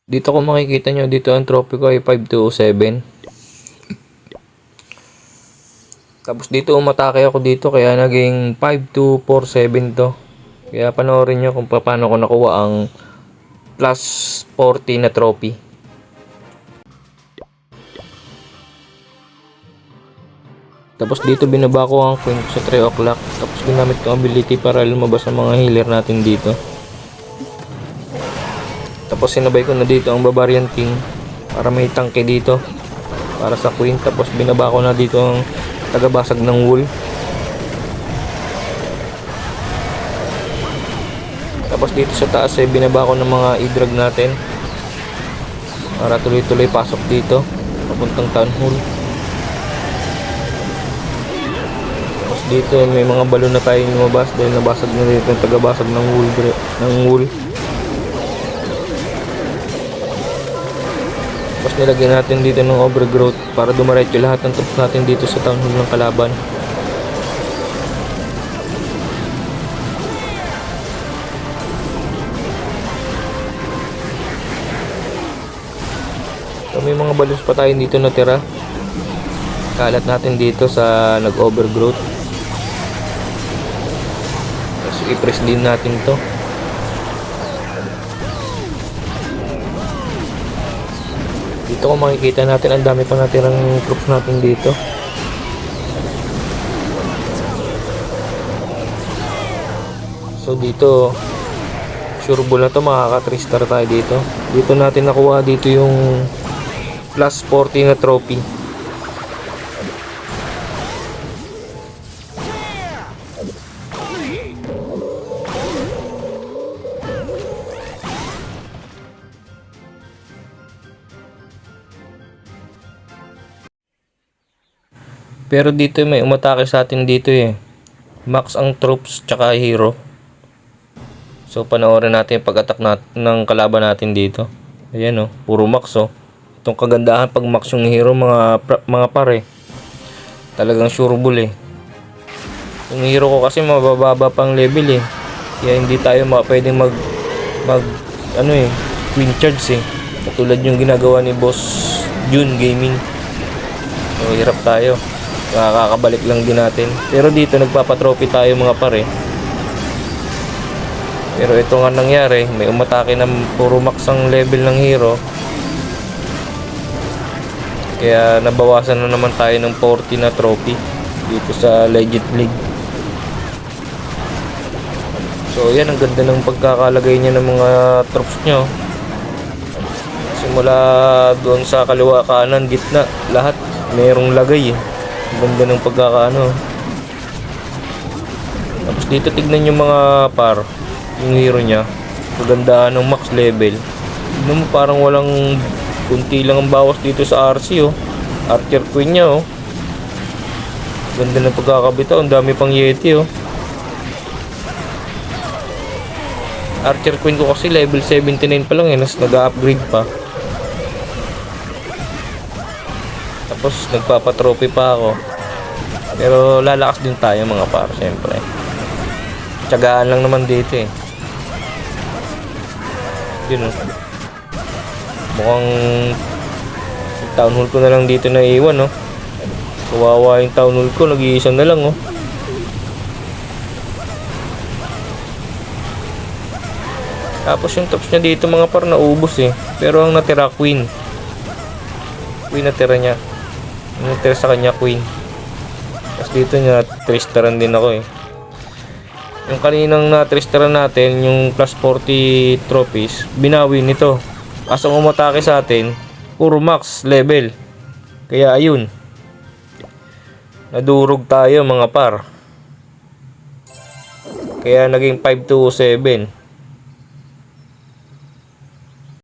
Dito kung makikita nyo, dito ang trophy ko ay 5207. Tapos dito umatake ako dito kaya naging 5247 to. Kaya panoorin nyo kung paano ko nakuha ang plus 40 na trophy. Tapos dito binaba ko ang queen sa 3 o'clock. Tapos ginamit ko ang ability para lumabas ang mga healer natin dito. Tapos sinabay ko na dito ang Barbarian King para may tangke dito para sa queen. Tapos binaba ko na dito ang tagabasag ng wool. Tapos dito sa taas ay binaba ko ng mga i-drag natin para tuloy-tuloy pasok dito papuntang town hall. Tapos dito may mga balon na tayong lumabas dahil nabasag na dito yung tagabasag ng wool. Tapos nilagyan natin dito ng overgrowth para dumiretso lahat ng troops natin dito sa town hall ng kalaban. So may mga balons pa tayo dito natira. Kalat natin dito sa nag-overgrowth. Tapos i-press din natin to. Dito kung makikita natin ang dami pa natirang troops natin dito. So dito sureball na to, makaka 3 star tayo dito. Dito natin nakuha dito yung plus 40 na trophy. Pero dito may umatake sa atin dito eh. Max ang troops tsaka hero. So panoorin natin yung pag-attack ng kalaban natin dito. Ayan oh, puro max oh. Itong kagandahan pag max yung hero mga pare. Talagang sureball eh. Yung hero ko kasi mabababa pang level eh. Kaya hindi tayo pwedeng mag queen charge eh. Katulad yung ginagawa ni Boss June Gaming. So hirap tayo. Nakakabalik lang din natin. Pero dito nagpapatrophy tayo mga pare. Pero ito nga nangyari, may umatake na puro max ang level ng hero. Kaya nabawasan na naman tayo ng 40 na trophy dito sa Legit League. So yan, ang ganda ng pagkakalagay niya ng mga troops nyo. Simula doon sa kaliwa, kanan, gitna, lahat mayroong lagay eh. Ganda ng pagkakaano. Tapos dito tignan yung mga par, yung hero nya, kagandaan ng max level. Tignan mo, parang walang, kunti lang ang bawas dito sa RC oh. Archer Queen nya oh. Ganda ng pagkakabitaw, ang dami pang Yeti oh. Archer Queen ko kasi level 79 pa lang eh, nag-upgrade pa. Tapos nagpapatrophy pa ako. Pero lalakas din tayo mga par, syempre. Tiyagaan lang naman dito eh. Yun oh. Mukhang town hall ko na lang dito na iwan oh. Kawawa yung town hall ko, nag-iisa na lang oh. Tapos yung tops niya dito mga par naubos eh. Pero ang natira queen. Queen natira niya. Natira sa kanya queen. Tapos dito niya 3-staran din ako eh. Yung kaninang na 3-staran natin, yung plus 40 trophies, binawi nito. Asang umatake sa atin, puro max level. Kaya ayun, nadurog tayo mga par. Kaya naging 5-7.